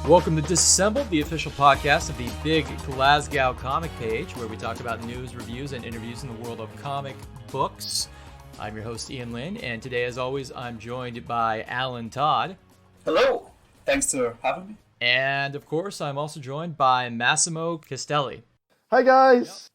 Welcome to Disassembled, the official podcast of the Big Glasgow comic page, where we talk about news, reviews, and interviews in the world of comic books. I'm your host, Ian Lynn, and today, as always, I'm joined by Alan Todd. Hello. Thanks for having me. And, of course, I'm also joined by Massimo Castelli. Hi, guys.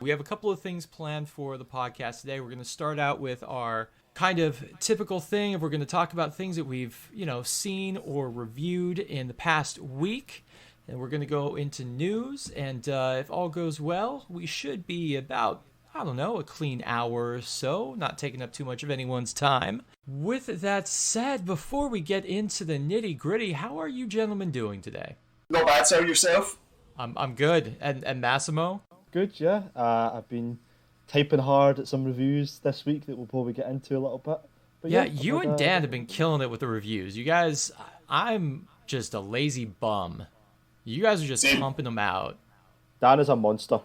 We have a couple of things planned for the podcast today. We're going to start out with our kind of typical thing of we're going to talk about things that we've, seen or reviewed in the past week. And we're going to go into news. And if all goes well, we should be about, a clean hour or so, not taking up too much of anyone's time. With that said, before we get into the nitty gritty, how are you gentlemen doing today? Not bad, sir. Yourself? I'm good. And Massimo? Good, yeah. I've been typing hard at some reviews this week that we'll probably get into a little bit. But yeah, you and Dan have been killing it with the reviews. You guys, I'm just a lazy bum. You guys are just pumping them out. Dan is a monster.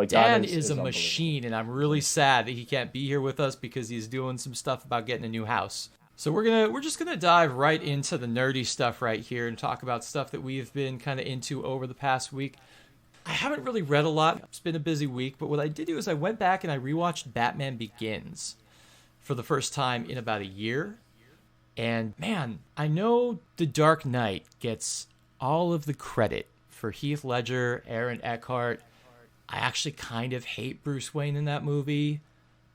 Dan is a machine, and I'm really sad that he can't be here with us because he's doing some stuff about getting a new house. So we're just gonna dive right into the nerdy stuff right here and talk about stuff that we've been kind of into over the past week. I haven't really read a lot. It's been a busy week, but what I did do is I went back and I rewatched Batman Begins for the first time in about a year. And man, I know The Dark Knight gets all of the credit for Heath Ledger, Aaron Eckhart. I actually kind of hate Bruce Wayne in that movie.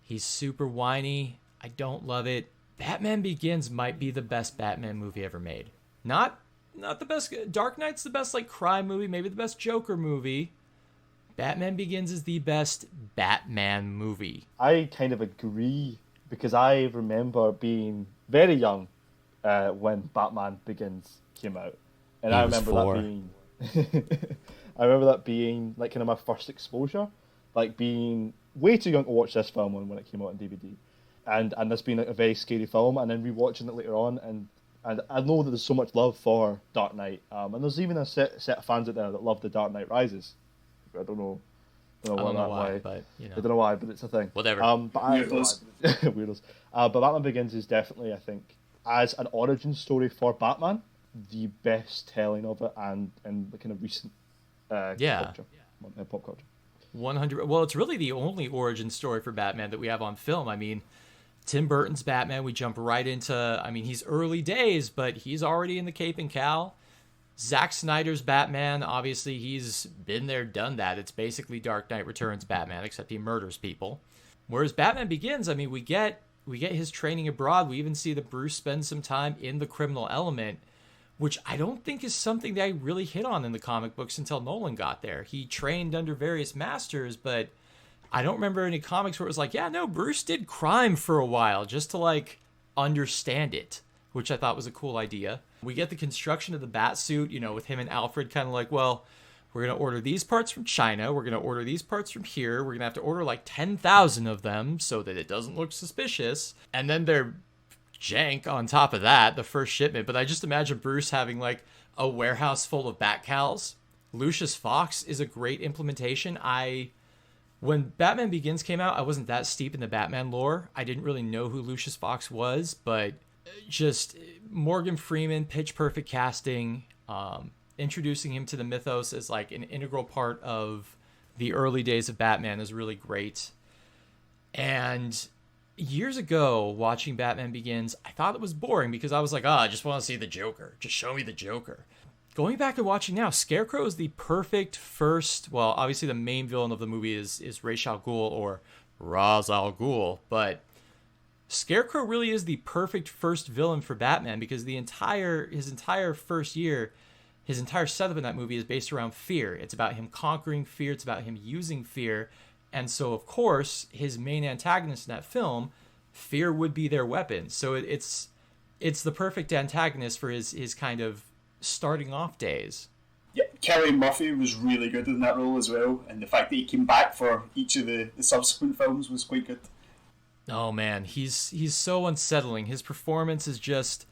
He's super whiny. I don't love it. Batman Begins might be the best Batman movie ever made. Not the best. Dark Knight's the best crime movie, maybe the best Joker movie. Batman Begins is the best Batman movie. I kind of agree because I remember being very young when Batman Begins came out, and I remember that being kind of my first exposure, being way too young to watch this film when it came out on DVD, and this being a very scary film, and then rewatching it later on, and I know that there's so much love for Dark Knight, and there's even a set of fans out there that love The Dark Knight Rises. I don't know why, but I don't know why, but it's a thing. Whatever. Weirdos. But Batman Begins is definitely, I think, as an origin story for Batman, the best telling of it, and the kind of recent culture, pop culture. 100. Well, it's really the only origin story for Batman that we have on film. I mean, Tim Burton's Batman, we jump right into, he's early days, but he's already in the cape and cowl. Zack Snyder's Batman, obviously he's been there, done that. It's basically Dark Knight Returns Batman, except he murders people. Whereas Batman Begins, we get his training abroad. We even see that Bruce spends some time in the criminal element, which I don't think is something that I really hit on in the comic books until Nolan got there. He trained under various masters, but I don't remember any comics where it was Bruce did crime for a while just to understand it, which I thought was a cool idea. We get the construction of the bat suit, with him and Alfred kind of we're going to order these parts from China. We're going to order these parts from here. We're going to have to order 10,000 of them so that it doesn't look suspicious. And then they're jank on top of that, the first shipment. But I just imagine Bruce having a warehouse full of bat cowls. Lucius Fox is a great implementation. When Batman Begins came out, I wasn't that steep in the Batman lore. I didn't really know who Lucius Fox was, but just Morgan Freeman, pitch perfect casting, introducing him to the mythos as an integral part of the early days of Batman is really great. And years ago, watching Batman Begins, I thought it was boring because I was I just want to see the Joker. Just show me the Joker. Going back and watching now, Scarecrow is the perfect first... Well, obviously the main villain of the movie is Ra's al Ghul, or Ra's al Ghul, but Scarecrow really is the perfect first villain for Batman because his entire first year, his entire setup in that movie is based around fear. It's about him conquering fear. It's about him using fear. And so, of course, his main antagonist in that film, fear would be their weapon. So it's the perfect antagonist for his kind of starting off days. Yeah, Kelly Murphy was really good in that role as well, and the fact that he came back for each of the subsequent films was quite good. Oh man, he's so unsettling. His performance is just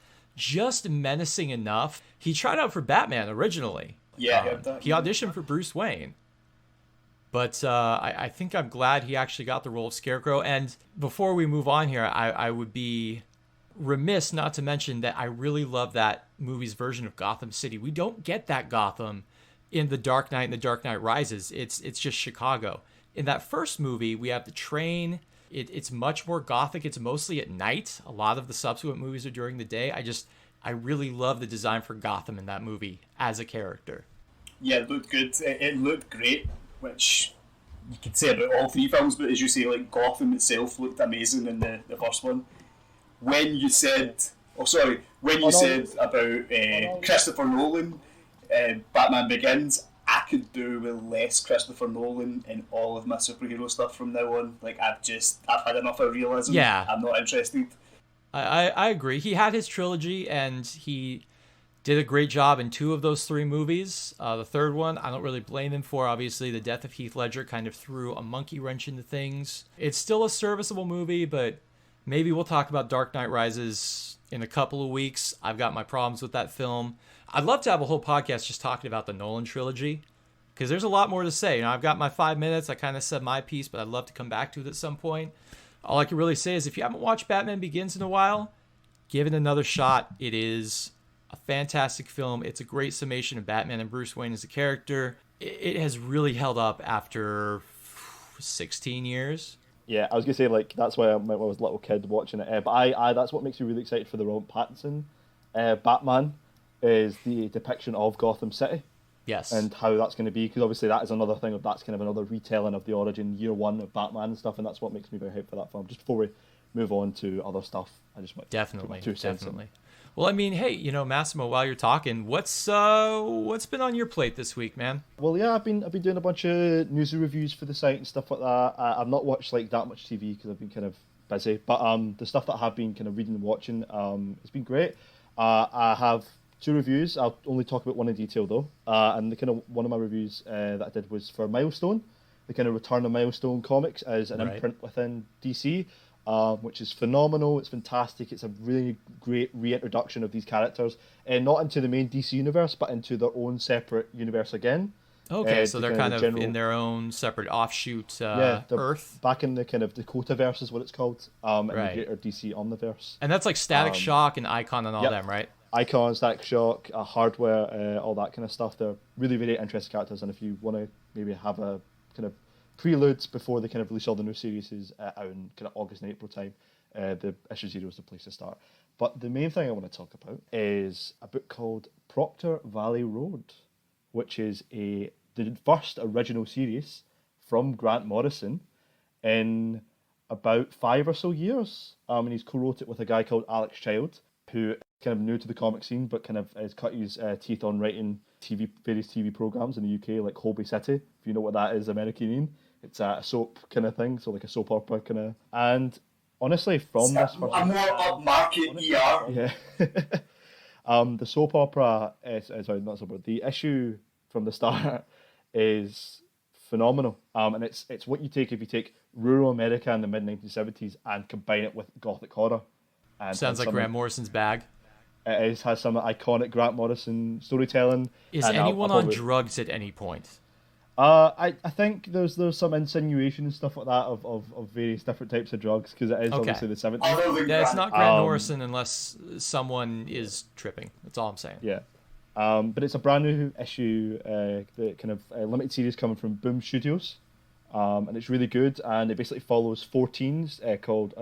menacing enough. He tried out for Batman originally. Yeah, he auditioned for Bruce Wayne. But I think I'm glad he actually got the role of Scarecrow. And before we move on here, I would be remiss not to mention that I really love that movie's version of Gotham City. We don't get that Gotham in The Dark Knight and The Dark Knight Rises. It's just Chicago. In that first movie, we have the train. It's much more gothic. It's mostly at night. A lot of the subsequent movies are during the day. I really love the design for Gotham in that movie as a character. Yeah, it looked good. It looked great, which you could say about all three films, but as you say, like, Gotham itself looked amazing in the first one. When you said about Christopher Nolan, Batman Begins, I could do with less Christopher Nolan in all of my superhero stuff from now on. Like, I've had enough of realism. Yeah. I'm not interested. I agree. He had his trilogy, and he did a great job in 2 of those 3 movies. The third one, I don't really blame him for. Obviously, the death of Heath Ledger kind of threw a monkey wrench into things. It's still a serviceable movie, but maybe we'll talk about Dark Knight Rises in a couple of weeks. I've got my problems with that film. I'd love to have a whole podcast just talking about the Nolan trilogy, because there's a lot more to say. I've got my 5 minutes. I kind of said my piece, but I'd love to come back to it at some point. All I can really say is if you haven't watched Batman Begins in a while, give it another shot. It is a fantastic film. It's a great summation of Batman and Bruce Wayne as a character. It has really held up after 16 years. Yeah, I was gonna say, like, that's why I was a little kid watching it. But I that's what makes me really excited for the Robert Pattinson Batman, is the depiction of Gotham City. Yes. And how that's going to be, because obviously that is another thing, that's kind of another retelling of the origin year 1 of Batman and stuff, and that's what makes me very hyped for that film. Just before we move on to other stuff, I just want to put my 2 cents in. Well, I mean, hey, Massimo, while you're talking, what's been on your plate this week, man? Well, yeah, I've been doing a bunch of news reviews for the site and stuff like that. I've not watched like that much TV because I've been kind of busy, but the stuff that I have been kind of reading and watching, it's been great. I have 2 reviews. I'll only talk about one in detail though. And the kind of one of my reviews that I did was for Milestone, the kind of return of Milestone Comics as an imprint within DC, which is phenomenal. It's fantastic. It's a really great reintroduction of these characters, not into the main DC universe, but into their own separate universe again. Okay, so they're kind of in their own separate offshoot Earth. Back in the kind of Dakotaverse is what it's called, in the greater DC Omniverse. And that's like Static Shock and Icon and all them, right? Icon, Static Shock, Hardware, all that kind of stuff. They're really, really interesting characters, and if you want to maybe have a kind of preludes before they kind of release all the new series out in kind of August and April time, the issue 0 is the place to start. But the main thing I want to talk about is a book called Proctor Valley Road, which is the first original series from Grant Morrison in about 5 or so years. And he's co-wrote it with a guy called Alex Child, who is kind of new to the comic scene, but kind of has cut his teeth on writing various TV programs in the UK, like Holby City, if you know what that is, AmericIAN. It's a soap kind of thing, so like a soap opera kind of. And honestly, from this first, a more upmarket ER. Yeah. The soap opera, sorry, not soap opera. The issue from the start is phenomenal. And it's what you take if you take rural America in the mid 1970s and combine it with gothic horror. And sounds like Grant Morrison's bag. It has some iconic Grant Morrison storytelling. Is anyone on drugs at any point? I think there's some insinuation and stuff like that of various different types of drugs, because it is obviously the 70s. Yeah, it's not Grant Morrison unless someone is tripping. That's all I'm saying. Yeah. But it's a brand new issue, the kind of limited series coming from Boom Studios. And it's really good, and it basically follows 4 teens called,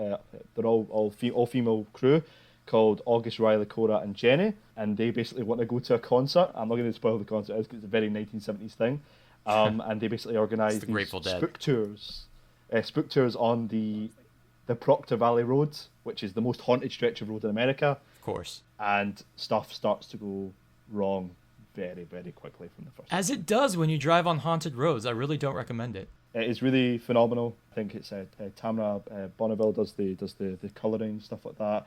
they're all female crew, called August, Riley, Cora, and Jenny, and they basically want to go to a concert. I'm not going to spoil the concert because it's a very 1970s thing. And they basically organise these spook tours on the Proctor Valley Road, which is the most haunted stretch of road in America. Of course. And stuff starts to go wrong very, very quickly from the first. As it does when you drive on haunted roads. I really don't recommend it. It is really phenomenal. I think it's Tamara Bonneville does the colouring, stuff like that.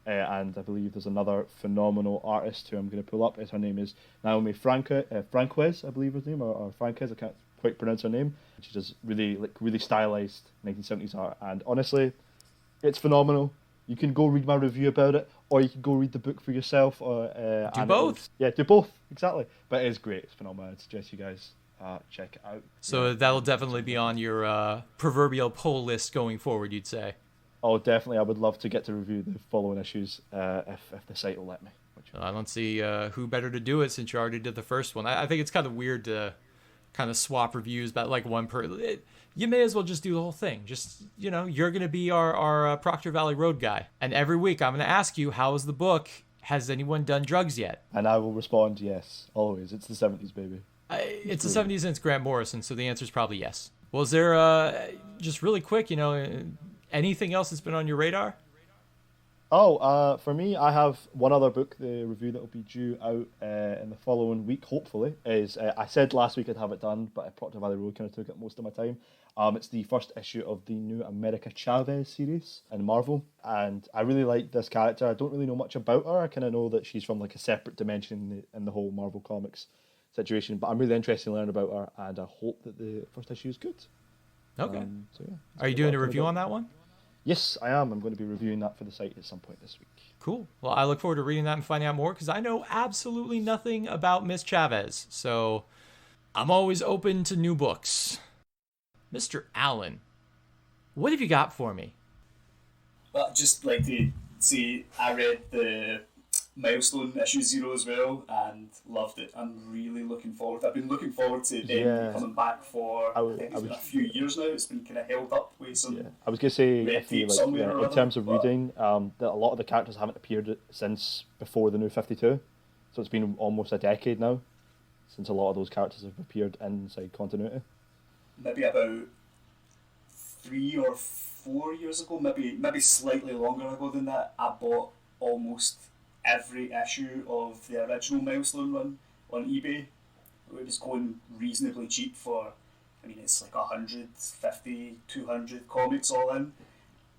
And I believe there's another phenomenal artist who I'm going to pull up. Her name is Naomi Franquiz, I believe her name, or Franquiz. I can't quite pronounce her name. She does really stylized 1970s art, and honestly, it's phenomenal. You can go read my review about it, or you can go read the book for yourself. Or do both. Do both, exactly. But it is great. It's phenomenal. I suggest you guys check it out. So that'll definitely be on your proverbial pull list going forward, you'd say. Oh, definitely. I would love to get to review the following issues if the site will let me. I don't see who better to do it since you already did the first one. I think it's kind of weird to kind of swap reviews about like one per. You may as well just do the whole thing. Just, you're going to be our Proctor Valley Road guy. And every week I'm going to ask you, how is the book? Has anyone done drugs yet? And I will respond, yes. Always. It's the 70s, baby. It's the 70s and it's Grant Morrison, so the answer is probably yes. Well, is there, just really quick, anything else that's been on your radar? Oh, for me, I have one other book, the review that will be due out in the following week, hopefully, is, I said last week I'd have it done, but Proctor Valley Road kind of took up most of my time. It's the first issue of the new America Chavez series in Marvel, and I really like this character. I don't really know much about her. I kind of know that she's from like a separate dimension in the whole Marvel Comics situation, but I'm really interested in learning about her, and I hope that the first issue is good. Okay. So yeah. Are you doing a review on that one? Yes, I am. I'm going to be reviewing that for the site at some point this week. Cool. Well, I look forward to reading that and finding out more because I know absolutely nothing about Miss Chavez. So I'm always open to new books. Mr. Allen, what have you got for me? Well, I'd just like to say I read the Milestone issue 0 as well and loved it. I'm really looking forward. I've been looking forward to them coming back for I think it's been a few years now. It's been kind of held up with some. Yeah. I was going to say, in terms of reading, that a lot of the characters haven't appeared since before the New 52, so it's been almost a decade now since a lot of those characters have appeared inside continuity. Maybe about 3 or 4 years ago, maybe slightly longer ago than that, I bought almost every issue of the original Milestone run on eBay. It was going reasonably cheap for, it's like 150, 200 comics all in.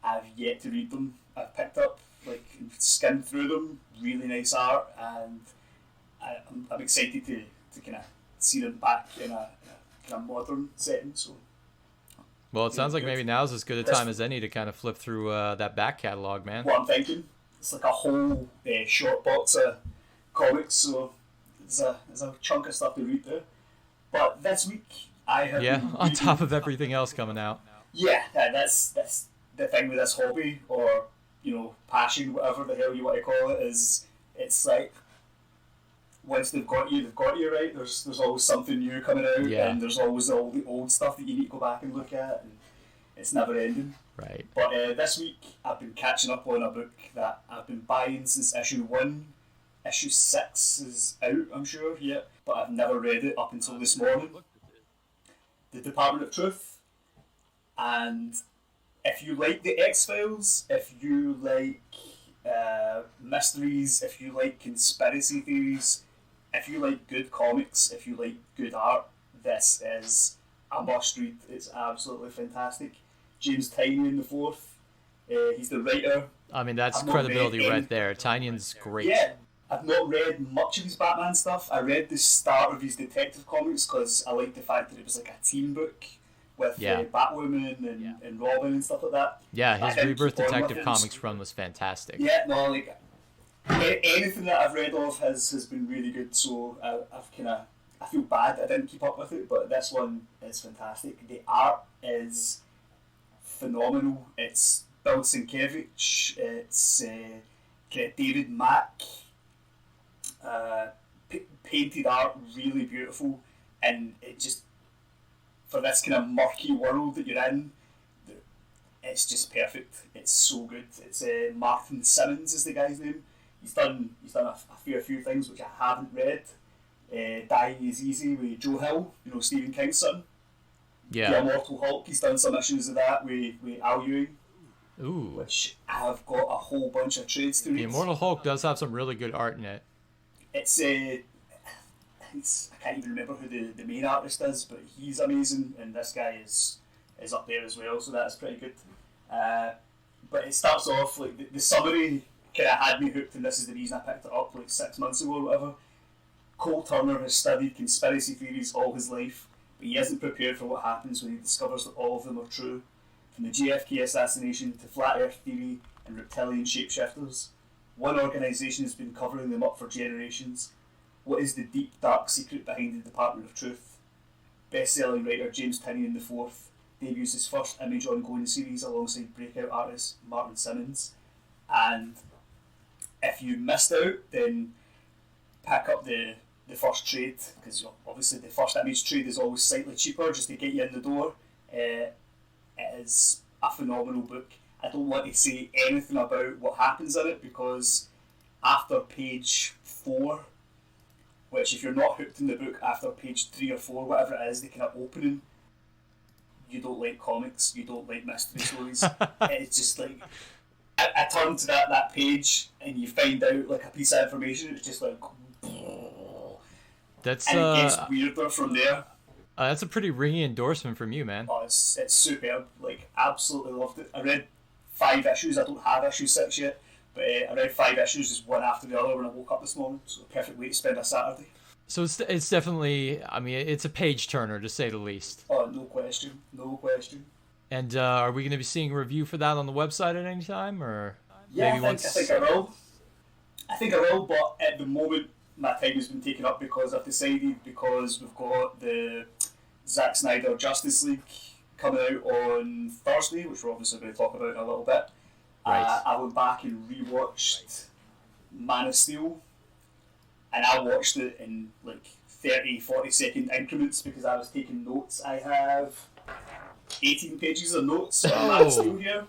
I've yet to read them. I've picked up, skimmed through them, really nice art, and I'm excited to kind of see them back in a kind of modern setting. So, well, it sounds like maybe now's as good a time as any to kind of flip through that back catalog, man. What I'm thinking. It's like a whole short box of comics, so there's a chunk of stuff to read there. But this week I have on top of everything else coming out. Yeah, that's the thing with this hobby or passion, whatever the hell you want to call it. Is it's like once they've got you, right. There's always something new coming out, and there's always all the old stuff that you need to go back and look at, and it's never ending. Right. But this week I've been catching up on a book that I've been buying since issue 1. Issue 6 is out, I'm sure, but I've never read it up until this morning. The Department of Truth. And if you like the X-Files, if you like mysteries, if you like conspiracy theories, if you like good comics, if you like good art, this is a must read. It's absolutely fantastic. James Tynion the fourth. He's the writer. That's credibility right there. Tynion's great. Yeah, I've not read much of his Batman stuff. I read the start of his Detective Comics because I liked the fact that it was like a team book with Batwoman and Robin and stuff like that. Yeah, his Rebirth Detective Comics run was fantastic. Yeah, no, anything that I've read of has been really good. So I feel bad I didn't keep up with it, but this one is fantastic. The art is phenomenal. It's Bill Sienkiewicz, it's David Mack, painted art, really beautiful, and it just, for this kind of murky world that you're in, it's just perfect. It's so good. It's Martin Simmonds is the guy's name. He's done a fair few things which I haven't read. Dying is Easy with Joe Hill, Stephen King's son. Yeah. The Immortal Hulk, he's done some issues of that with Al Ewing. Ooh. Which I've got a whole bunch of trades to read. The Immortal Hulk does have some really good art in it. It's I can't even remember who the main artist is, but he's amazing, and this guy is up there as well, so that's pretty good. But it starts off, the summary kind of had me hooked, and this is the reason I picked it up 6 months ago or whatever. Cole Turner has studied conspiracy theories all his life, but he isn't prepared for what happens when he discovers that all of them are true. From the JFK assassination to flat earth theory and reptilian shapeshifters, one organisation has been covering them up for generations. What is the deep, dark secret behind the Department of Truth? Best-selling writer James Tynion IV debuts his first Image ongoing series alongside breakout artist Martin Simmonds. And if you missed out, then pick up the first trade, because obviously the first Image trade is always slightly cheaper just to get you in the door. It is a phenomenal book. I don't want to say anything about what happens in it, because after page 4, which if you're not hooked in the book after page 3 or 4, whatever it is, the kind of opening, you don't like comics, you don't like mystery stories. It's just like, I turn to that page and you find out like a piece of information, it's just like, That's and it gets weirder from there. That's a pretty ringy endorsement from you, man. Oh, it's superb. Like, absolutely loved it. I read 5 issues. I don't have issue 6 yet, but I read 5 issues just one after the other when I woke up this morning. So a perfect way to spend a Saturday. So it's definitely, I mean, it's a page turner to say the least. Oh, no question, no question. And are we going to be seeing a review for that on the website at any time, or yeah, maybe I think I will. I think I will, but at the moment my time has been taken up because I've decided, because we've got the Zack Snyder Justice League coming out on Thursday, which we're obviously going to talk about in a little bit. Right. I went back and rewatched Man of Steel, and I watched it in like 30-40 second increments because I was taking notes. I have 18 pages of notes on Man of Steel here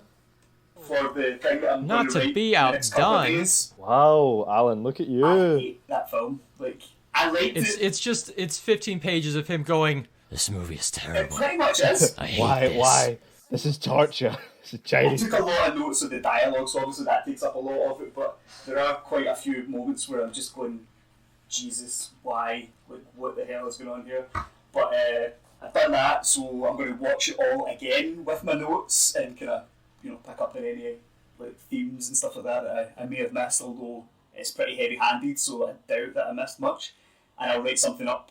for the thing that I'm Not going to to write be in the next couple of outdone. days. Wow, Alan, look at you. I hate that film. Like, I liked it. It's 15 pages of him going, "This movie is It terrible. pretty much is. I hate Why? this." Why? This is torture. It's a I Chinese. took a lot of notes of the dialogue, so obviously that takes up a lot of it, but there are quite a few moments where I'm just going, Jesus, why? Like, what the hell is going on here? But I've done that, so I'm going to watch it all again with my notes and kind of, pick up on any like themes and stuff like that I may have missed, although it's pretty heavy-handed, so I doubt that I missed much. And I'll write something up.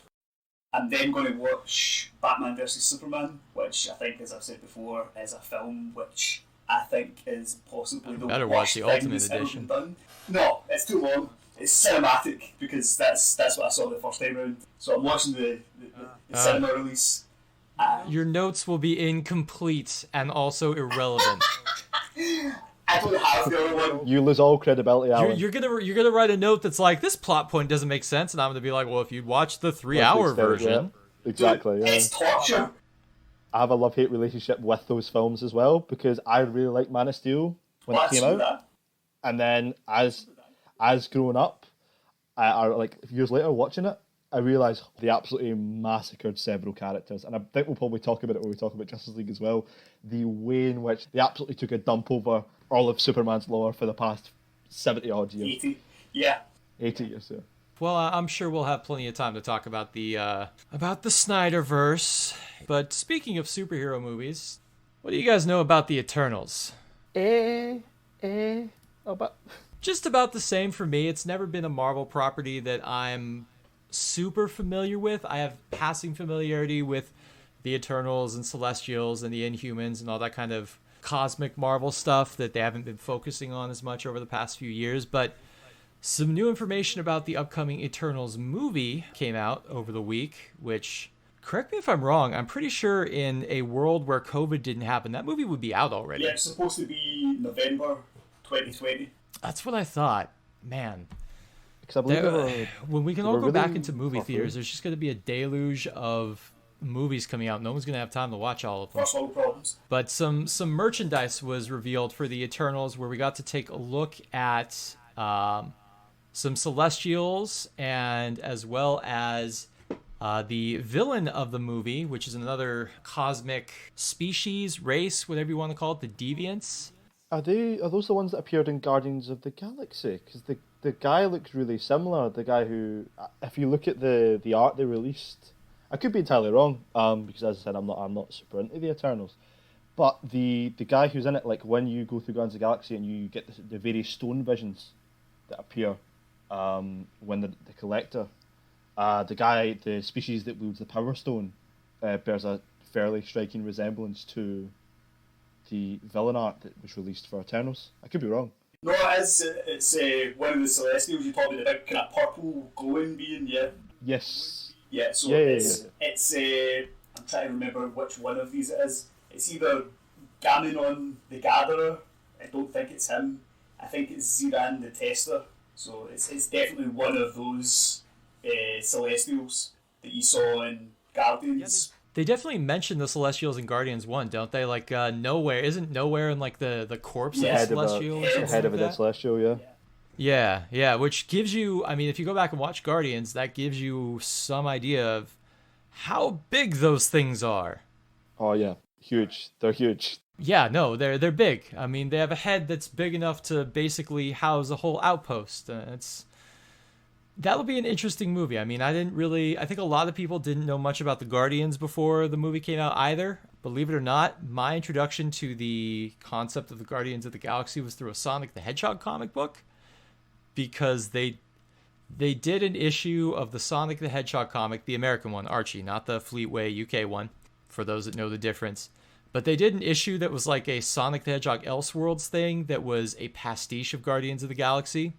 I'm then going to watch Batman vs Superman, which I think, as I've said before, is a film which I think is possibly the Better worst watch the thing Ultimate that's ever Edition. been done. No, it's too long. It's cinematic, because that's what I saw the first time around. So I'm watching the cinema release. Your notes will be incomplete and also irrelevant. I don't have the other one. You lose all credibility, Alan. You're gonna write a note that's like, this plot point doesn't make sense, and I'm gonna be like, well, if you'd watch the 3-hour version. Yeah. Exactly, yeah. It's torture. I have a love-hate relationship with those films as well, because I really liked Man of Steel when it came out. And then as growing up, like years later watching it, I realised they absolutely massacred several characters. And I think we'll probably talk about it when we talk about Justice League as well. The way in which they absolutely took a dump over all of Superman's lore for the past 70-odd years. 80. Yeah. 80 years, yeah. Well, I'm sure we'll have plenty of time to talk about the Snyderverse. But speaking of superhero movies, what do you guys know about the Eternals? Just about the same for me. It's never been a Marvel property that I'm super familiar with. I have passing familiarity with the Eternals and Celestials and the Inhumans and all that kind of cosmic Marvel stuff that they haven't been focusing on as much over the past few years. But some new information about the upcoming Eternals movie came out over the week, which, correct me if I'm wrong, I'm pretty sure in a world where COVID didn't happen, that movie would be out already. Yeah, it's supposed to be November 2020. That's what I thought. Man. Because I believe when we can all go really back into movie popular. theaters, there's just going to be a deluge of movies coming out. No one's going to have time to watch all of them. First world problems. But some merchandise was revealed for the Eternals, where we got to take a look at some Celestials, and as well as the villain of the movie, which is another cosmic species, race, whatever you want to call it, the Deviants. Are those the ones that appeared in Guardians of the Galaxy? Because the guy looks really similar. The guy who, if you look at the art they released, I could be entirely wrong. Because as I said, I'm not super into the Eternals. But the guy who's in it, like when you go through Guardians of the Galaxy and you get the various stone visions that appear, when the collector, the species that wields the Power Stone, bears a fairly striking resemblance to the villain art that was released for Eternals. I could be wrong. No, it's one of the Celestials. You're talking about kind of purple glowing being, yeah. Yes. Yeah, so Yeah. it's I'm trying to remember which one of these it is. It's either Gaminon the Gatherer. I don't think it's him. I think it's Ziran the Tester. So it's definitely one of those Celestials that you saw in Guardians. Yeah, they definitely mention the Celestials in Guardians 1, don't they? Like, Nowhere. Isn't Nowhere in, like, the corpse of the Celestial? The head of the Celestial, yeah. Yeah, which gives you, I mean, if you go back and watch Guardians, that gives you some idea of how big those things are. Oh, yeah. Huge. They're huge. Yeah, no, they're big. I mean, they have a head that's big enough to basically house a whole outpost. That'll be an interesting movie. I mean, I think a lot of people didn't know much about the Guardians before the movie came out either. Believe it or not, my introduction to the concept of the Guardians of the Galaxy was through a Sonic the Hedgehog comic book, because they did an issue of the Sonic the Hedgehog comic, the American one, Archie, not the Fleetway UK one, for those that know the difference. But they did an issue that was like a Sonic the Hedgehog Elseworlds thing that was a pastiche of Guardians of the Galaxy.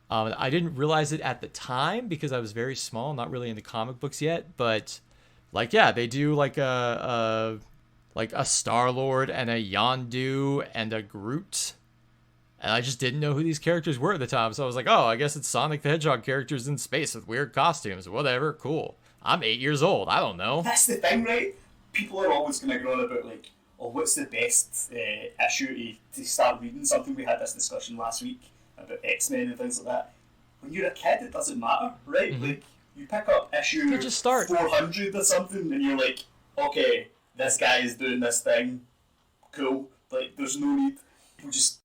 I didn't realize it at the time because I was very small, not really into comic books yet. But, like, yeah, they do like a Star-Lord and a Yondu and a Groot. And I just didn't know who these characters were at the time. So I was like, oh, I guess it's Sonic the Hedgehog characters in space with weird costumes. Whatever, cool. I'm 8 years old. I don't know. That's the thing, right? People are always going to go on about, like, oh, what's the best issue to start reading something? We had this discussion last week about X-Men and things like that. When you're a kid, it doesn't matter, right? Mm-hmm. Like, you pick up issue just start 400 or something, and you're like, okay, this guy is doing this thing. Cool. Like, there's no need. People just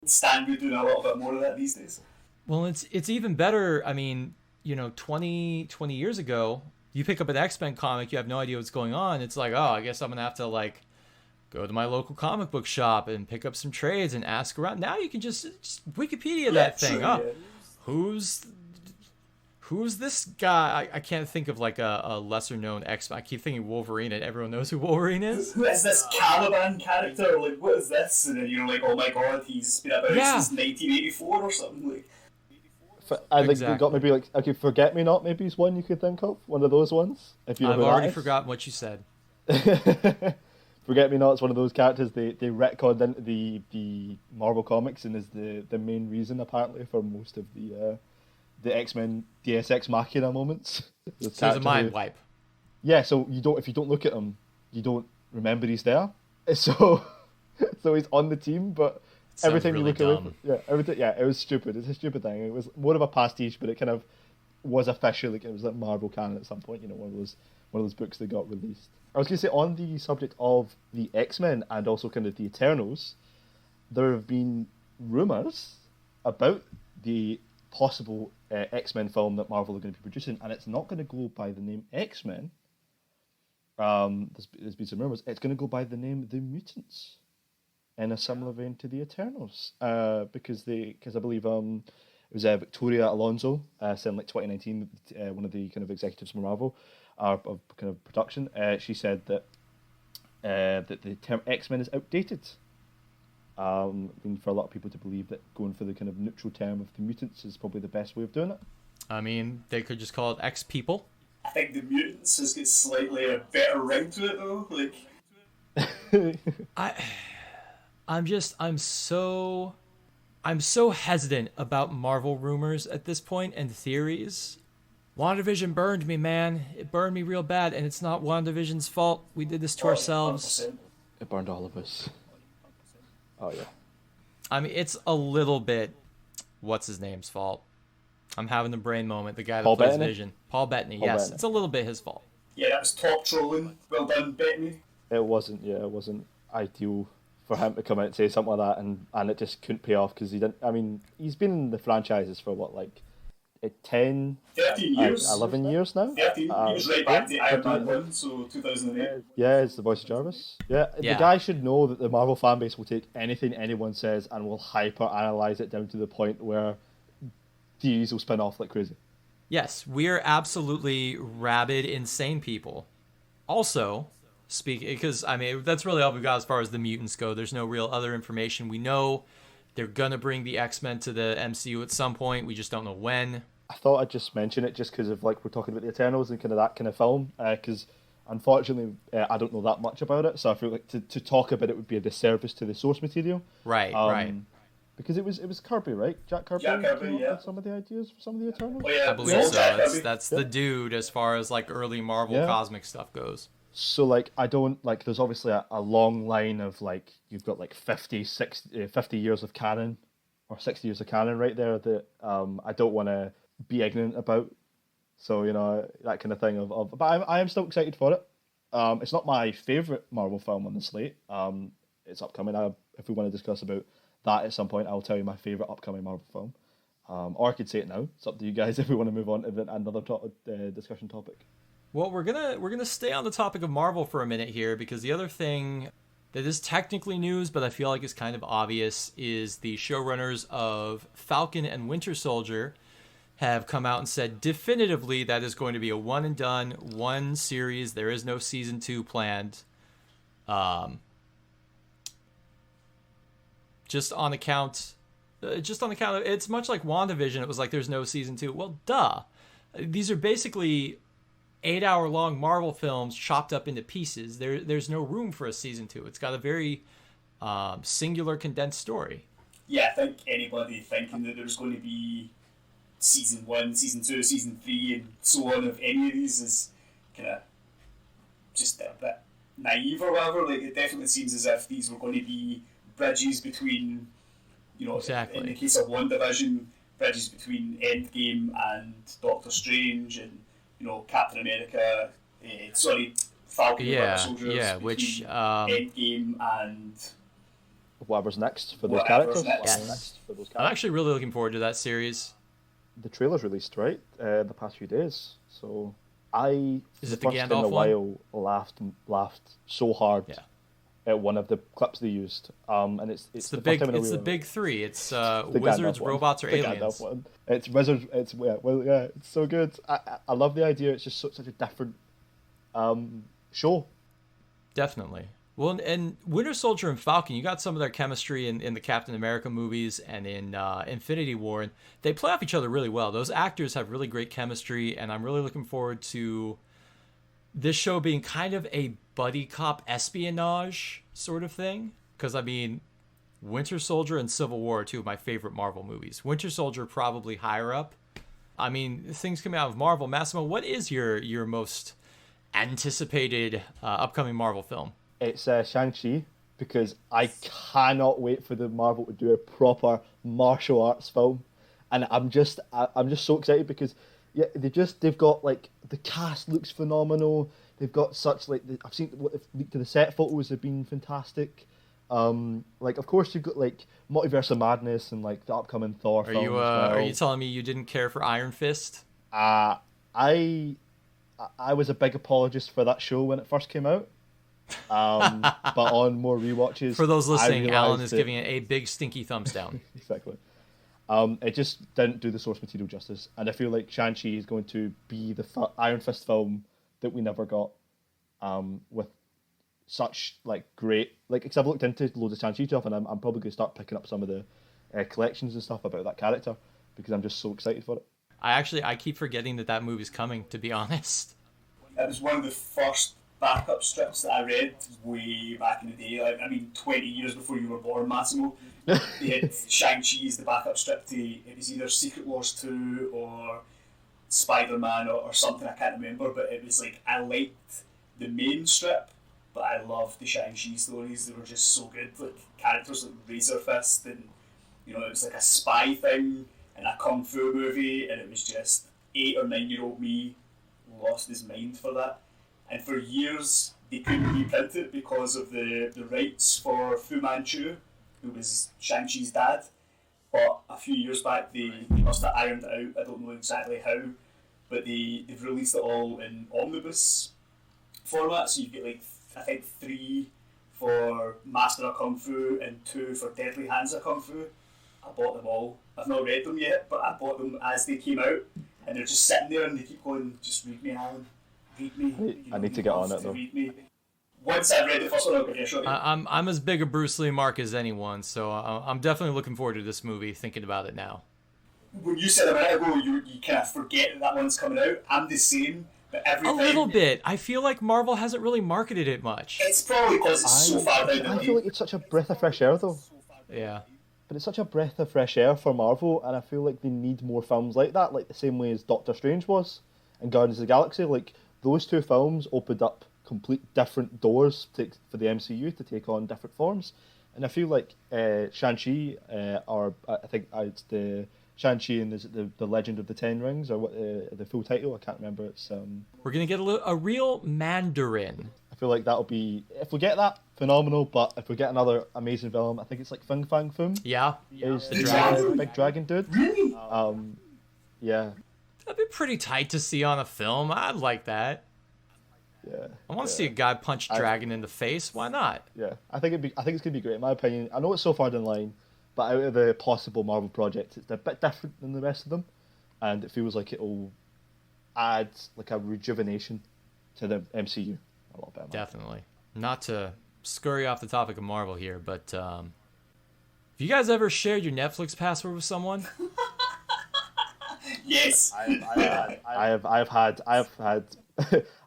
stand good doing a little bit more of that these days. Well, it's even better. I mean, 20 years ago, you pick up an X-Men comic, you have no idea what's going on. It's like, oh, I guess I'm going to have to, like, go to my local comic book shop and pick up some trades and ask around. Now you can just Wikipedia that thing. True, oh, yeah. Who's this guy? I can't think of, like, a lesser-known X-Men. I keep thinking Wolverine, and everyone knows who Wolverine is. Who is this Caliban character? Like, what is this? And then you're like, oh my god, he's been about since 1984 or something. Like, I think we got maybe, like, okay, Forget Me Not maybe is one you could think of. One of those ones. If you know I've already forgotten what you said. Forget Me Not is one of those characters they retconned into the Marvel comics and is the main reason apparently for most of the X-Men Deus Ex Machina moments. So it's a mind wipe. Yeah, so if you don't look at him, you don't remember he's there. So he's on the team, but every time really you look dumb. at him, it was stupid. It's a stupid thing. It was more of a pastiche, but it kind of was official. Like, it was like Marvel canon at some point. One of those books that got released. I was going to say, on the subject of the X-Men and also kind of the Eternals, there have been rumours about the possible X-Men film that Marvel are going to be producing, and it's not going to go by the name X-Men. There's been some rumours. It's going to go by the name The Mutants, in a similar vein to the Eternals, because I believe it was Victoria Alonso, said in like 2019, one of the kind of executives from Marvel, of kind of production. She said that the term X-Men is outdated. I mean, for a lot of people to believe that going for the kind of neutral term of the mutants is probably the best way of doing it. I mean, they could just call it X-People. I think the mutants has got slightly a better ring to it though. Like, I'm so hesitant about Marvel rumors at this point and theories. WandaVision burned me, man. It burned me real bad, and it's not WandaVision's fault. We did this to ourselves. 100%. It burned all of us. Oh, yeah. I mean, it's a little bit what's his name's fault. I'm having the brain moment. The guy that plays Vision. Paul Bettany, yes. It's a little bit his fault. Yeah, that was top trolling. Well done, Bettany. It wasn't ideal for him to come out and say something like that, and it just couldn't pay off because he didn't. I mean, he's been in the franchises for what, like 13 years? 11 years now? 13. He was right back to Iron Man 1, so 2008. Yeah, it's the voice of Jarvis. Yeah, the guy should know that the Marvel fanbase will take anything anyone says and will hyper-analyze it down to the point where theories will spin off like crazy. Yes, we're absolutely rabid, insane people. Also, because, I mean, that's really all we've got as far as the mutants go. There's no real other information. We know they're going to bring the X-Men to the MCU at some point. We just don't know when. I thought I'd just mention it just because of, like, we're talking about the Eternals and kind of that kind of film, because Unfortunately, I don't know that much about it, so I feel like to talk about it would be a disservice to the source material. Right. Because it was Kirby, right? Jack Kirby Jack Kirby, came up yeah. with some of the ideas for some of the Eternals. Oh, yeah, I believe so. Jack Kirby. That's the dude as far as like early Marvel cosmic stuff goes. So like I don't like. There's obviously a long line of like you've got like 50 years of canon or 60 years of canon right there that I don't want to be ignorant about. So that kind of thing of. But I am still excited for it. It's not my favorite Marvel film on the slate. It's upcoming. If we want to discuss about that at some point, I'll tell you my favorite upcoming Marvel film. Or I could say it now. It's up to you guys if we want to move on to another discussion topic. Well, we're gonna stay on the topic of Marvel for a minute here, because the other thing that is technically news, but I feel like is kind of obvious, is the showrunners of Falcon and Winter Soldier have come out and said definitively that is going to be a one and done, one series. There is no season 2 planned. Just on account of, it's much like WandaVision. It was like there's no season 2. Well, duh. These are basically 8-hour-long Marvel films chopped up into pieces. There's no room for a season 2. It's got a very singular, condensed story. Yeah, I think anybody thinking that there's going to be season 1, season 2, season 3, and so on of any of these is kind of just a bit naive or whatever. Like, it definitely seems as if these were going to be bridges between, exactly. In the case of WandaVision, bridges between Endgame and Doctor Strange and, Captain America, Falcon and Winter Soldier. Yeah, which Endgame and whatever's next for those characters. Next for those characters. I'm actually really looking forward to that series. The trailer's released, right? The past few days. So I, is the it the first Gandalf in a one? while, laughed so hard at one of the clips they used. And it's the big three. It's wizards, robots, or aliens. One. It's wizards. It's so good. I love the idea. It's just such a different show. Definitely. Well, and Winter Soldier and Falcon, you got some of their chemistry in the Captain America movies and in Infinity War, and they play off each other really well. Those actors have really great chemistry, and I'm really looking forward to this show being kind of a buddy cop espionage sort of thing. Because, I mean, Winter Soldier and Civil War are two of my favorite Marvel movies. Winter Soldier probably higher up. I mean, things coming out of Marvel. Massimo, what is your most anticipated upcoming Marvel film? It's Shang-Chi, because I cannot wait for the Marvel to do a proper martial arts film, and I'm just so excited because they've got like the cast looks phenomenal. They've got such I've seen what they've leaked to the set photos have been fantastic. Like of course you've got like Multiverse of Madness and like the upcoming Thor film. Are you telling me you didn't care for Iron Fist? I was a big apologist for that show when it first came out. But on more rewatches, for those listening, Alan is giving it a big stinky thumbs down. Exactly. It just didn't do the source material justice, and I feel like Shang-Chi is going to be the Iron Fist film that we never got, with such like great because I've looked into loads of Shang-Chi stuff, and I'm probably going to start picking up some of the collections and stuff about that character because I'm just so excited for it. I keep forgetting that movie's coming, to be honest. It was one of the first backup strips that I read way back in the day. 20 years before you were born, Massimo. They had Shang-Chi as the backup strip to, it was either Secret Wars 2 or Spider-Man or something, I can't remember, but it was like, I liked the main strip, but I loved the Shang-Chi stories. They were just so good, like characters like Razor Fist, and it was like a spy thing and a kung fu movie, and it was just 8 or 9-year-old me lost his mind for that. And for years, they couldn't reprint it because of the rights for Fu Manchu, who was Shang-Chi's dad. But a few years back, they must have ironed it out. I don't know exactly how, but they've released it all in omnibus format. So you get I think 3 for Master of Kung Fu and 2 for Deadly Hands of Kung Fu. I bought them all. I've not read them yet, but I bought them as they came out, and they're just sitting there and they keep going, "Just read me, Alan. Read me." I need to get on it though. Read me. Once I've read the first one, I'll give you a shot. I'm as big a Bruce Lee mark as anyone, so I'm definitely looking forward to this movie, thinking about it now. When you said a minute ago, you kind of forget that one's coming out. I'm the same, But every A time, little bit. I feel like Marvel hasn't really marketed it much. It's probably because it's so far down the line. I feel like it's such a breath of fresh air, though. Yeah. But it's such a breath of fresh air for Marvel, and I feel like they need more films like that, like the same way as Doctor Strange was and Guardians of the Galaxy. Like, those two films opened up complete different doors for the MCU to take on different forms. And I feel like Shang-Chi, or I think it's the Shang-Chi and is it the Legend of the Ten Rings, or what the full title? I can't remember. It's We're going to get a real Mandarin. I feel like that'll be, if we get that, phenomenal. But if we get another amazing film, I think it's like Fing Fang Foom. Yeah. Is The the dragon. big dragon dude. Really? Yeah. That'd be pretty tight to see on a film. I'd like that. Yeah. I want to see a guy punch a dragon in the face. Why not? Yeah. I think it's gonna be great in my opinion. I know it's so far down the line, but out of the possible Marvel projects, it's a bit different than the rest of them, and it feels like it'll add like a rejuvenation to the MCU a little bit. Definitely. Not to scurry off the topic of Marvel here, but have you guys ever shared your Netflix password with someone? Yes.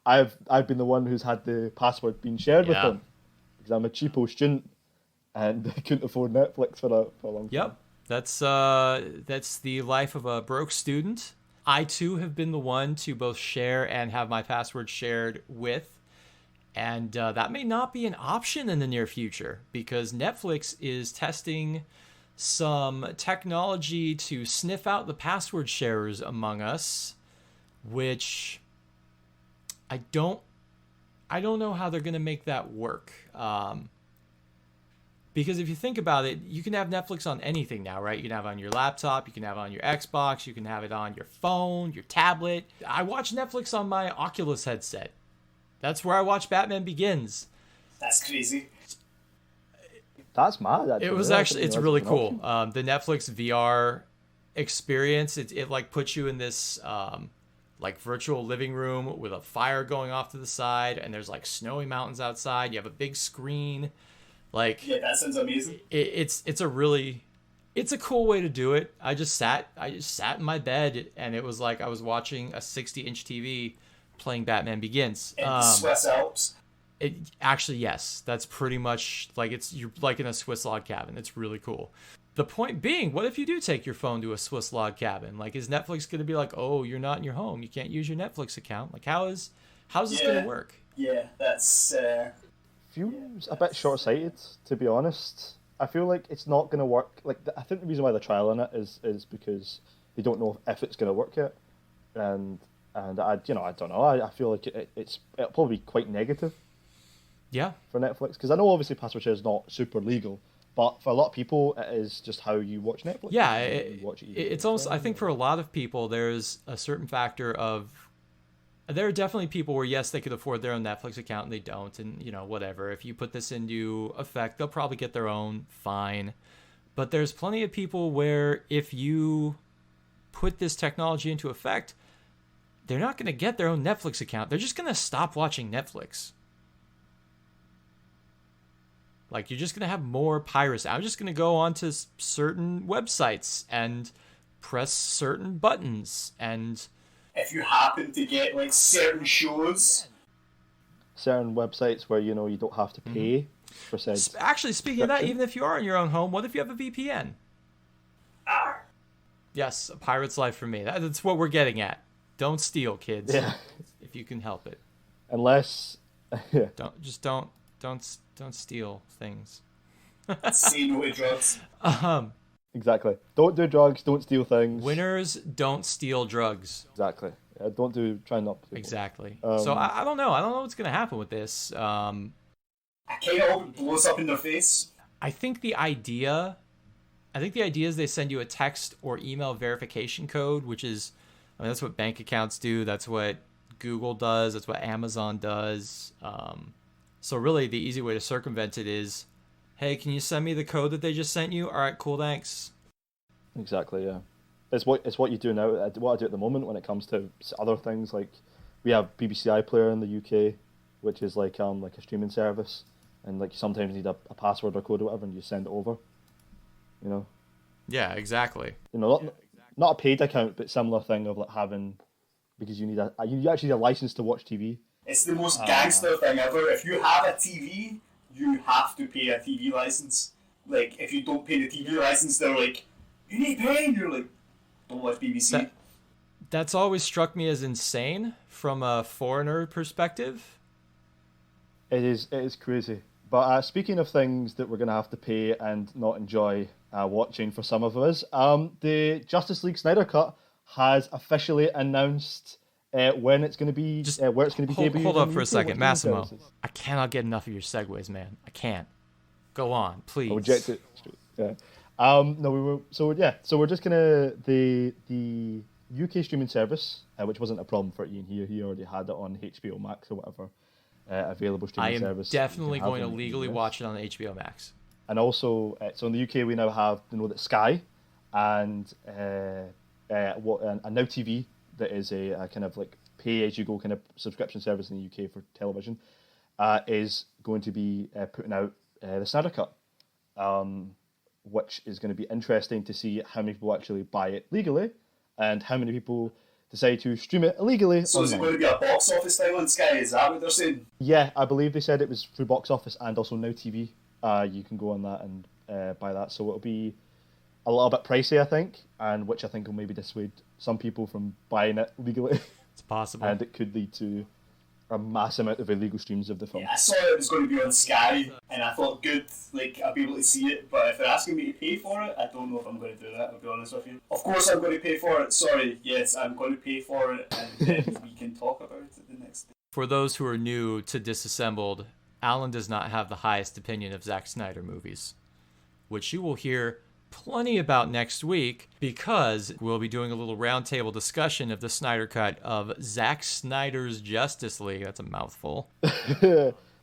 I've been the one who's had the password being shared with Yeah. them because I'm a cheapo student and I couldn't afford Netflix for a long time. Yep. That's the life of a broke student. I too have been the one to both share and have my password shared with. And that may not be an option in the near future because Netflix is testing some technology to sniff out the password sharers among us, which I don't know how they're going to make that work. Because if you think about it, you can have Netflix on anything now, right? You can have it on your laptop, you can have it on your Xbox, you can have it on your phone, your tablet. I watch Netflix on my Oculus headset. That's where I watch Batman Begins. That's crazy. That's mad. It was actually, it's really cool. The Netflix VR experience, it like puts you in this like virtual living room with a fire going off to the side, and there's like snowy mountains outside. You have a big screen. Like, Yeah, that sounds amazing. it's a cool way to do it. I just sat in my bed, and it was like I was watching a 60-inch TV playing Batman Begins. In the Swiss Alps. It actually, yes, that's pretty much like you're like in a Swiss log cabin. It's really cool. The point being, what if you do take your phone to a Swiss log cabin? Like, is Netflix going to be like, oh, you're not in your home, you can't use your Netflix account? Like, how's this going to work? Yeah, that's... feels a bit short-sighted, to be honest. I feel like it's not going to work. Like, I think the reason why they're trialing it is because they don't know if it's going to work yet, and I don't know. I feel like it'll probably be quite negative. Yeah, for Netflix, because I know obviously password share is not super legal, but for a lot of people it is just how you watch Netflix. Yeah, it's almost, I think for a lot of people there's a certain factor of, there are definitely people where yes, they could afford their own Netflix account and they don't, and whatever, if you put this into effect they'll probably get their own, fine. But there's plenty of people where if you put this technology into effect, they're not going to get their own Netflix account, they're just going to stop watching Netflix. Like, you're just going to have more piracy. I'm just going to go onto certain websites and press certain buttons. And if you happen to get, like, certain shows... certain websites where, you don't have to pay for said... Actually, speaking of that, even if you are in your own home, what if you have a VPN? Yes, a pirate's life for me. That's what we're getting at. Don't steal, kids. Yeah. If you can help it. Unless... yeah. Don't steal things. Say no to drugs. Exactly. Don't do drugs. Don't steal things. Winners don't steal drugs. Exactly. Try not to. Exactly. So I don't know. I don't know what's going to happen with this. I kind of hope it blows up in their face. I think the idea is they send you a text or email verification code, which is, that's what bank accounts do. That's what Google does. That's what Amazon does. So really, the easy way to circumvent it is, hey, can you send me the code that they just sent you? All right, cool, thanks. Exactly, yeah. It's what you do now. What I do at the moment when it comes to other things, like we have BBC iPlayer in the UK, which is like a streaming service, and like you sometimes need a password or code or whatever, and you send it over. Yeah, exactly. Not a paid account, but similar thing of like having because you actually need a license to watch TV. It's the most gangster thing ever. If you have a TV, you have to pay a TV license. Like, if you don't pay the TV license, they're like, you need pay, and you're like, don't watch BBC. That's always struck me as insane from a foreigner perspective. It is crazy. But speaking of things that we're going to have to pay and not enjoy watching for some of us, the Justice League Snyder Cut has officially announced when it's going to be, where it's going to be debuted. Hold up for a second, Massimo. I cannot get enough of your segues, man. I can't. Go on, please. I'll reject it. Yeah. No, we were. So yeah. So we're just gonna the UK streaming service, which wasn't a problem for Ian here. He already had it on HBO Max or whatever available streaming service. I am definitely going to legally watch it on HBO Max. And also, so in the UK we now have that Sky and Now TV, that is a kind of like pay as you go kind of subscription service in the UK for television, is going to be putting out the Snyder Cut, which is going to be interesting to see how many people actually buy it legally and how many people decide to stream it illegally. So is it going to be a box office thing on Sky? Is that what they're saying? Yeah, I believe they said it was through box office and also Now TV. You can go on that and buy that. So it'll be a little bit pricey, I think, and which I think will maybe dissuade some people from buying it legally. It's possible. And it could lead to a mass amount of illegal streams of the film. Yeah, I saw it was going to be on Sky, and I thought, good, like, I'll be able to see it, but if they're asking me to pay for it, I don't know if I'm going to do that, I'll be honest with you. Of course I'm going to pay for it, sorry, yes, I'm going to pay for it, and then we can talk about it the next day. For those who are new to Disassembled, Alan does not have the highest opinion of Zack Snyder movies, which you will hear plenty about next week, because we'll be doing a little roundtable discussion of the Snyder Cut of Zack Snyder's Justice League. That's a mouthful.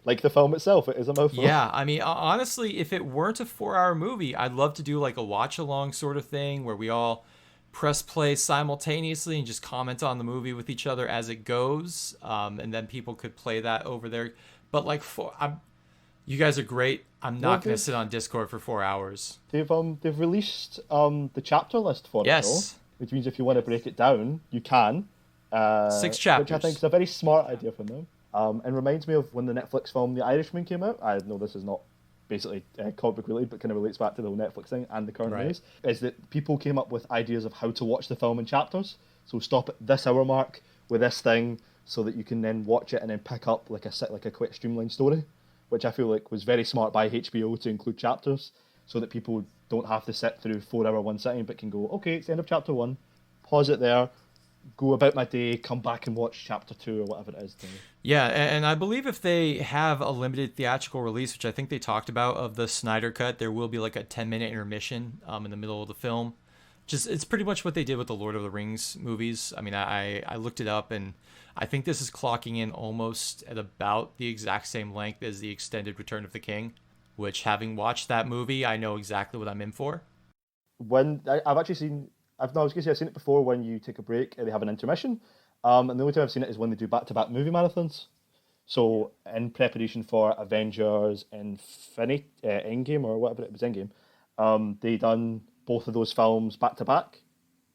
Like the film itself, it is a mouthful. Yeah, I mean, honestly, if it weren't a 4-hour movie, I'd love to do like a watch-along sort of thing where we all press play simultaneously and just comment on the movie with each other as it goes, and then people could play that over there. But like, you guys are great. I'm not going to sit on Discord for 4 hours. They've released the chapter list for it, yes, which means if you want to break it down, you can. 6 chapters, which I think is a very smart idea from them. And reminds me of when the Netflix film The Irishman came out. I know this is not basically comic book related, but kind of relates back to the whole Netflix thing and the current release. Is that people came up with ideas of how to watch the film in chapters. So stop at this hour mark with this thing, so that you can then watch it and then pick up like a quick streamlined story, which I feel like was very smart by HBO to include chapters, so that people don't have to sit through 4 hour one sitting, but can go, okay, it's the end of chapter 1, pause it there, go about my day, come back and watch chapter 2 or whatever it is. Yeah, and I believe if they have a limited theatrical release, which I think they talked about, of the Snyder Cut, there will be like a 10-minute intermission in the middle of the film. It's pretty much what they did with the Lord of the Rings movies. I mean, I looked it up, and I think this is clocking in almost at about the exact same length as the extended Return of the King, which, having watched that movie, I know exactly what I'm in for. When I've actually seen, I've seen it before when you take a break and they have an intermission, and the only time I've seen it is when they do back-to-back movie marathons. So in preparation for Avengers, Endgame or whatever it was, Endgame, they done both of those films back-to-back,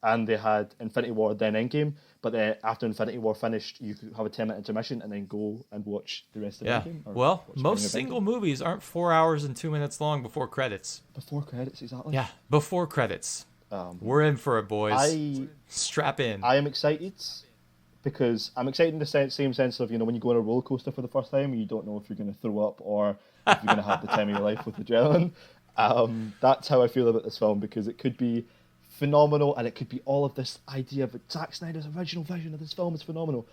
and they had Infinity War, then Endgame, but then after Infinity War finished, you could have a 10-minute intermission and then go and watch the rest of Endgame. Well, most single movies aren't 4 hours and 2 minutes long before credits. Before credits, exactly. Yeah, before credits. We're in for it, boys. Strap in. I am excited, because I'm excited in the same sense of, when you go on a roller coaster for the first time, you don't know if you're going to throw up or if you're going to have the time of your life with adrenaline. That's how I feel about this film, because it could be phenomenal, and it could be all of this idea of Zack Snyder's original vision of this film is phenomenal,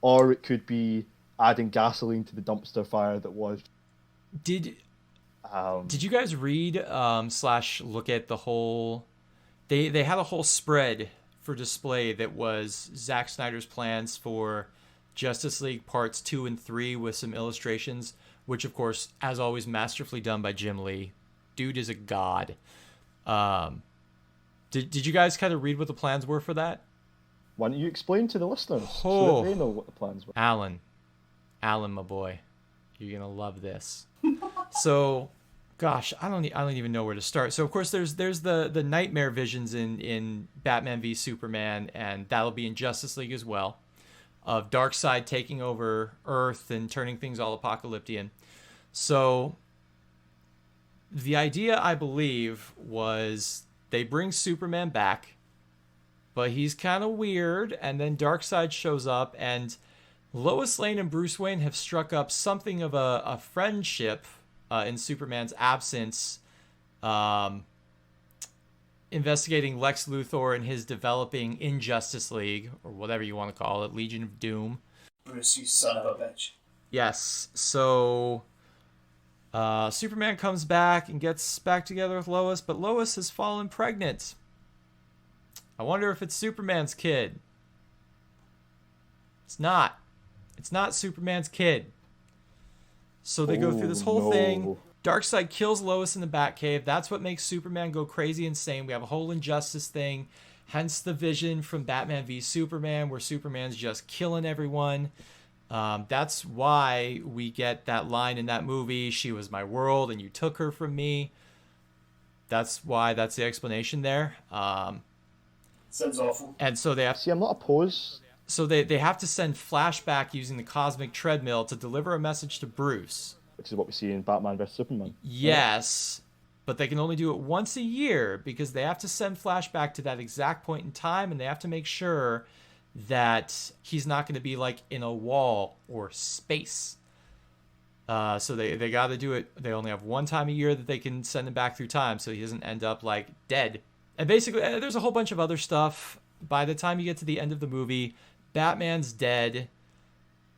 or it could be adding gasoline to the dumpster fire that was. Did you guys read / look at the whole? They had a whole spread for display that was Zack Snyder's plans for Justice League Parts 2 and 3 with some illustrations, which of course, as always, masterfully done by Jim Lee. Dude is a god. Did you guys kind of read what the plans were for that? Why don't you explain to the listeners so that they know what the plans were? Alan, my boy, you're gonna love this. So, Gosh, I don't even know where to start. So of course there's the nightmare visions in Batman v Superman, and that'll be in Justice League as well, of Darkseid taking over Earth and turning things all apocalyptic. So the idea, I believe, was they bring Superman back, but he's kind of weird, and then Darkseid shows up, and Lois Lane and Bruce Wayne have struck up something of a friendship in Superman's absence, investigating Lex Luthor and his developing Injustice League, or whatever you want to call it, Legion of Doom. Bruce, you son of a bitch. Yes, so Superman comes back and gets back together with Lois, but Lois has fallen pregnant. I wonder if it's Superman's kid. It's not. It's not Superman's kid. So they go through this whole thing. Darkseid kills Lois in the Batcave. That's what makes Superman go crazy insane. We have a whole injustice thing. Hence the vision from Batman v Superman, where Superman's just killing everyone. That's why we get that line in that movie, "She was my world and you took her from me." That's why, that's the explanation there. Sounds awful. And so they have... See, I'm not opposed. So they have to send Flashback using the cosmic treadmill to deliver a message to Bruce. Which is what we see in Batman vs Superman. Yes, but they can only do it once a year because they have to send Flashback to that exact point in time, and they have to make sure that he's not going to be like in a wall or space. So they got to do it. They only have one time a year that they can send him back through time, so he doesn't end up like dead. And basically, there's a whole bunch of other stuff. By the time you get to the end of the movie, Batman's dead.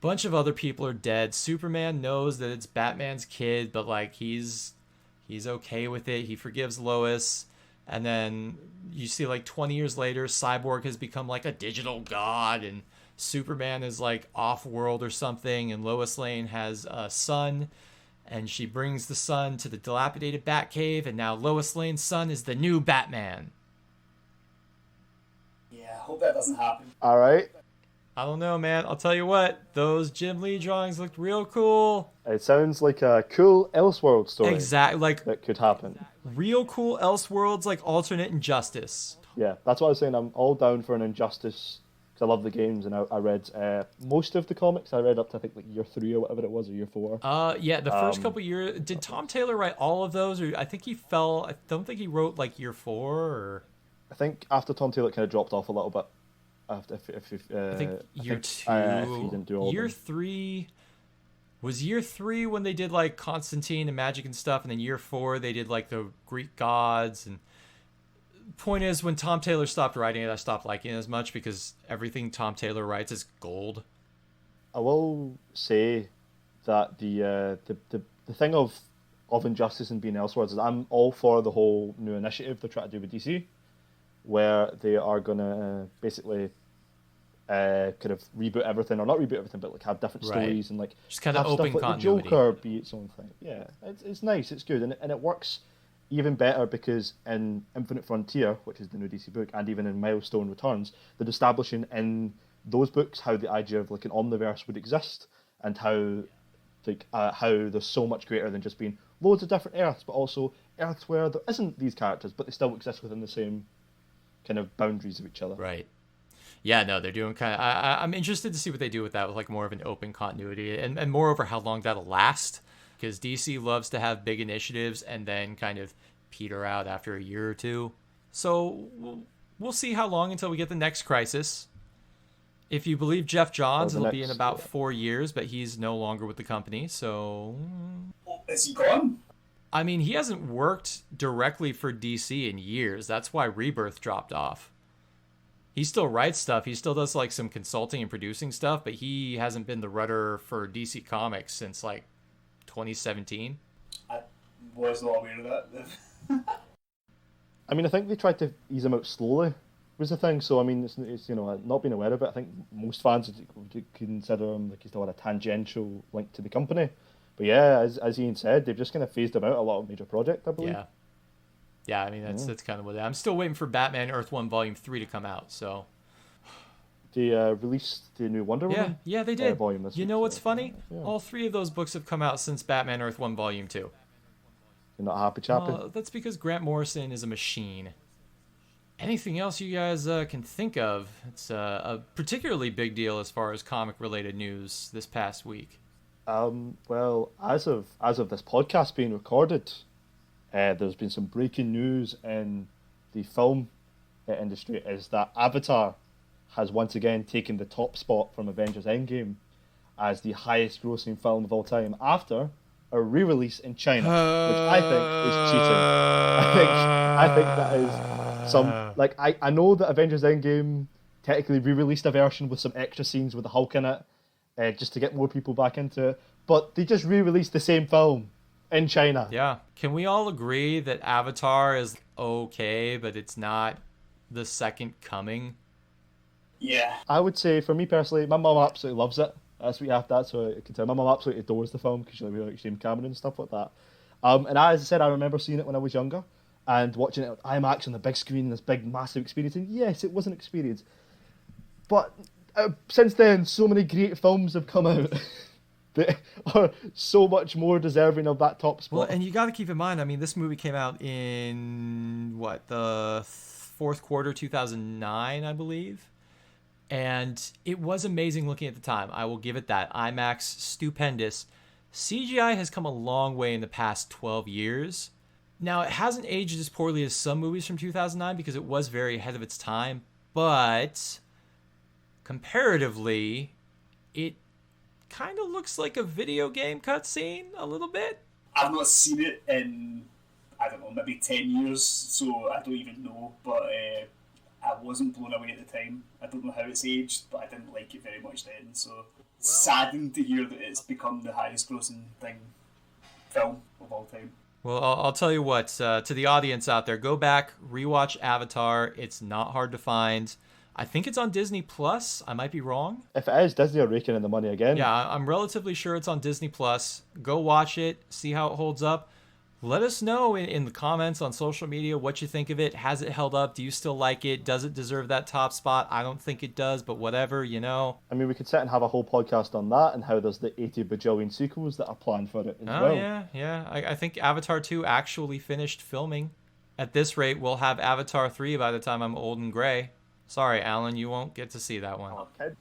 Bunch of other people are dead. Superman knows that it's Batman's kid, but like he's okay with it. He forgives Lois. And then you see like 20 years later, Cyborg has become like a digital god, and Superman is like off-world or something, and Lois Lane has a son, and she brings the son to the dilapidated Batcave, and now Lois Lane's son is the new Batman. Yeah, I hope that doesn't happen. All right. I don't know, man. I'll tell you what. Those Jim Lee drawings looked real cool. It sounds like a cool Elseworld story. Exactly. Like, that could happen. Real cool Elseworlds, like alternate Injustice. Yeah, that's what I was saying. I'm all down for an Injustice, because I love the games, and I read most of the comics. I read up to, I think, like year 3 or whatever it was, or year 4. Yeah, the first couple years. Did Tom Taylor write all of those? Or I think he fell. I don't think he wrote like year 4. Or I think after Tom Taylor kind of dropped off a little bit. I think year 2. If he didn't do all year of them. 3 was year 3 when they did like Constantine and magic and stuff, and then year 4 they did like the Greek gods. And point is, when Tom Taylor stopped writing it, I stopped liking it as much because everything Tom Taylor writes is gold. I will say that the thing of Injustice and being Elseworlds is I'm all for the whole new initiative they're trying to do with DC, where they are gonna basically kind of reboot everything, or not reboot everything, but like have different stories and like just kind of have open stuff like continuity. The Joker be its own thing. Yeah, it's nice, it's good, and it works even better because in Infinite Frontier, which is the new DC book, and even in Milestone Returns, they're establishing in those books how the idea of like an omniverse would exist, and how there's so much greater than just being loads of different Earths, but also Earths where there isn't these characters, but they still exist within the same kind of boundaries of each other. Right. Yeah, no, they're doing kind of... I'm interested to see what they do with that, with like more of an open continuity, and moreover how long that'll last, because DC loves to have big initiatives and then kind of peter out after a year or two. So we'll see how long until we get the next Crisis. If you believe Jeff Johns, it'll be in about 4 years, but he's no longer with the company, so... Is he gone? I mean, he hasn't worked directly for DC in years. That's why Rebirth dropped off. He still writes stuff. He still does like some consulting and producing stuff, but he hasn't been the rudder for DC Comics since like 2017. I was not aware of that. I mean, I think they tried to ease him out slowly, was the thing. So I mean, it's not being aware of it. I think most fans would consider him like he's not a tangential link to the company. But yeah, as Ian said, they've just kind of phased him out a lot of major projects, I believe. Yeah, I mean, that's kind of what I'm still waiting for Batman Earth 1 Volume 3 to come out, so... They released the new Wonder Woman? Yeah, they did. Volume you know what's funny? Yeah. All 3 of those books have come out since Batman Earth 1 Volume 2. You're not happy, Chappie? That's because Grant Morrison is a machine. Anything else you guys can think of? It's a particularly big deal as far as comic-related news this past week. Well, as of this podcast being recorded, there's been some breaking news in the film industry. Is that Avatar has once again taken the top spot from Avengers Endgame as the highest grossing film of all time after a re-release in China, which I think is cheating. I think that is some, like, I know that Avengers Endgame technically re-released a version with some extra scenes with the Hulk in it, just to get more people back into it, but they just re-released the same film in China. Yeah. Can we all agree that Avatar is okay, but it's not the second coming? Yeah. I would say, for me personally, my mum absolutely loves it. That's what you have to, that's what I can tell. My mum absolutely adores the film because she really likes James Cameron and stuff like that. And as I said, I remember seeing it when I was younger and watching it on IMAX on the big screen, this big, massive experience. And yes, it was an experience. But since then, so many great films have come out that are so much more deserving of that top spot. Well, and you got to keep in mind, I mean, this movie came out in, the fourth quarter, 2009, I believe. And it was amazing looking at the time. I will give it that. IMAX, stupendous. CGI has come a long way in the past 12 years. Now, it hasn't aged as poorly as some movies from 2009 because it was very ahead of its time. But comparatively, it kind of looks like a video game cutscene a little bit. I've not seen it in, I don't know, maybe 10 years, so I don't even know, but I wasn't blown away at the time. I don't know how it's aged, but I didn't like it very much then, so saddened to hear that it's become the highest grossing film of all time. Well, I'll tell you what, to the audience out there, go back, rewatch Avatar. It's not hard to find. I think it's on Disney Plus. I might be wrong. If it is, Disney are raking in the money again. Yeah, I'm relatively sure it's on Disney Plus. Go watch it, see how it holds up. Let us know in the comments on social media what you think of it. Has it held up? Do you still like it? Does it deserve that top spot? I don't think it does, but whatever, you know. I mean, we could sit and have a whole podcast on that and how there's the 80 bajillion sequels that are planned for it as well. Oh, yeah. I think Avatar 2 actually finished filming. At this rate, we'll have Avatar 3 by the time I'm old and gray. Sorry, Alan, you won't get to see that one.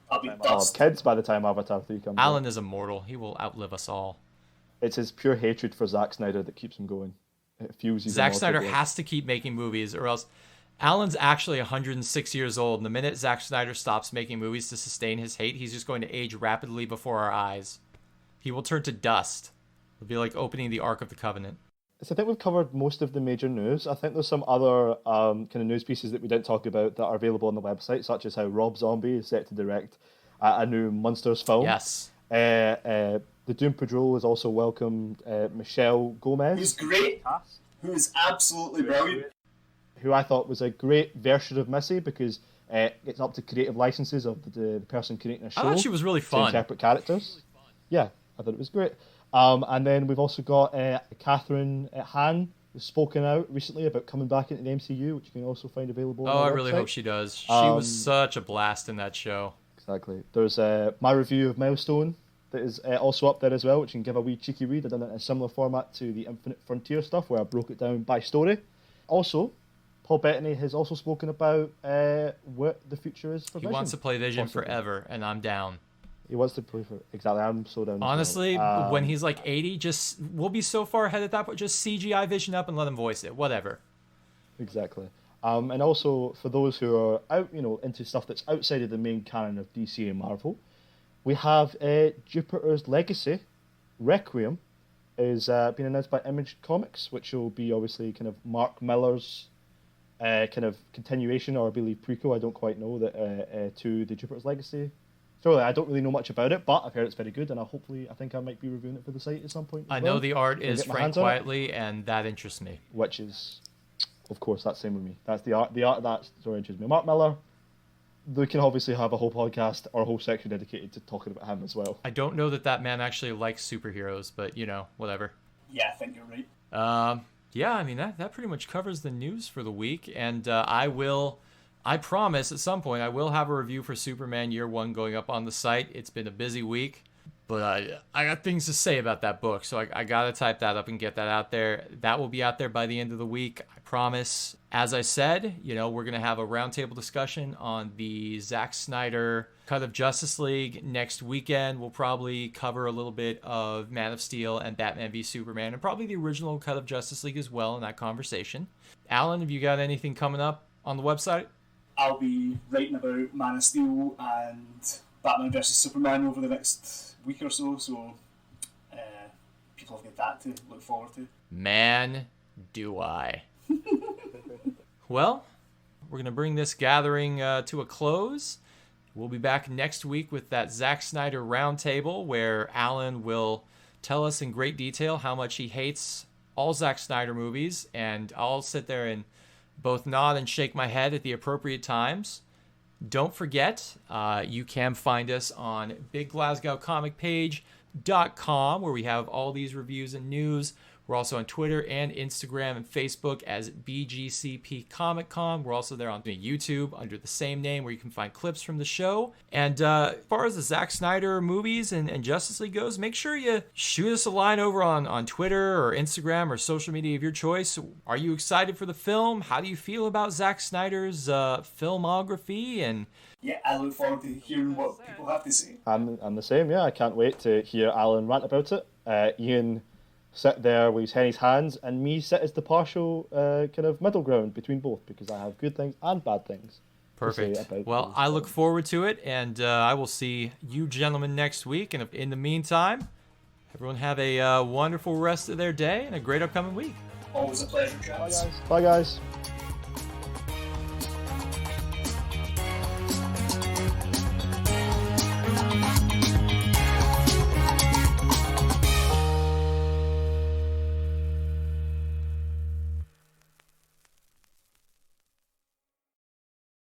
I'll be I'll have kids by the time Avatar 3 comes out. Alan is immortal. He will outlive us all. It's his pure hatred for Zack Snyder that keeps him going. It fuels his Zack Snyder immortal has to keep making movies, or else Alan's actually 106 years old, and the minute Zack Snyder stops making movies to sustain his hate, he's just going to age rapidly before our eyes. He will turn to dust. It'll be like opening the Ark of the Covenant. So I think we've covered most of the major news. I think there's some other kind of news pieces that we didn't talk about that are available on the website, such as how Rob Zombie is set to direct a new Monsters film. Yes. The Doom Patrol has also welcomed Michelle Gomez. Who's great. Who's absolutely brilliant. Who I thought was a great version of Missy because it's up to creative licenses of the person creating a show. I thought she was really fun. To interpret characters. Yeah, I thought it was great. And then we've also got Catherine Hahn, who's spoken out recently about coming back into the MCU, which you can also find available on I the really website. hope she does. She was such a blast in that show. Exactly. There's my review of Milestone that is also up there as well, which you can give a wee cheeky read. I've done it in a similar format to the Infinite Frontier stuff, where I broke it down by story. Also, Paul Bettany has also spoken about what the future is for Vision. He wants to play Vision possibly. forever, and I'm down. He wants to play for... Exactly, I'm so down. Honestly, when he's like 80, we'll be so far ahead at that point, just CGI Vision up and let him voice it. Whatever. Exactly. And also, for those who are out, into stuff that's outside of the main canon of DC and Marvel, we have Jupiter's Legacy, Requiem, is being announced by Image Comics, which will be obviously kind of Mark Miller's kind of continuation, or I believe prequel, I don't quite know, that to the Jupiter's Legacy. So I don't really know much about it, but I've heard it's very good, and I think I might be reviewing it for the site at some point. I know the art is Frank Quietly, and that interests me. Which is, of course, that's the same with me. That's the art. The art of that story interests me. Mark Miller, we can obviously have a whole podcast or a whole section dedicated to talking about him as well. I don't know that man actually likes superheroes, but whatever. Yeah, I think you're right. Yeah, I mean that pretty much covers the news for the week, and I promise at some point I will have a review for Superman Year 1 going up on the site. It's been a busy week, But I got things to say about that book, so I got to type that up and get that out there. That will be out there by the end of the week, I promise. As I said, we're going to have a roundtable discussion on the Zack Snyder cut of Justice League next weekend. We'll probably cover a little bit of Man of Steel and Batman v Superman, and probably the original cut of Justice League as well in that conversation. Alan, have you got anything coming up on the website? I'll be writing about Man of Steel and Batman vs Superman over the next week or so, people have got that to look forward to. Man, do I. Well, we're going to bring this gathering to a close. We'll be back next week with that Zack Snyder roundtable where Alan will tell us in great detail how much he hates all Zack Snyder movies, and I'll sit there and both nod and shake my head at the appropriate times. Don't forget, you can find us on BigGlasgowComicPage.com, where we have all these reviews and news. We're also on Twitter and Instagram and Facebook as BGCP Comic Con. We're also there on YouTube under the same name, where you can find clips from the show. And as far as the Zack Snyder movies and Justice League goes, make sure you shoot us a line over on Twitter or Instagram or social media of your choice. Are you excited for the film? How do you feel about Zack Snyder's filmography? And yeah, I look forward to hearing what people have to say. I'm the same, yeah. I can't wait to hear Alan rant about it. Ian sit there with his Henny's hands, and me sit as the partial kind of middle ground between both, because I have good things and bad things. Perfect. Well, I look forward to it, and I will see you gentlemen next week. And in the meantime, everyone have a wonderful rest of their day and a great upcoming week. Always a pleasure, chaps. Bye, guys.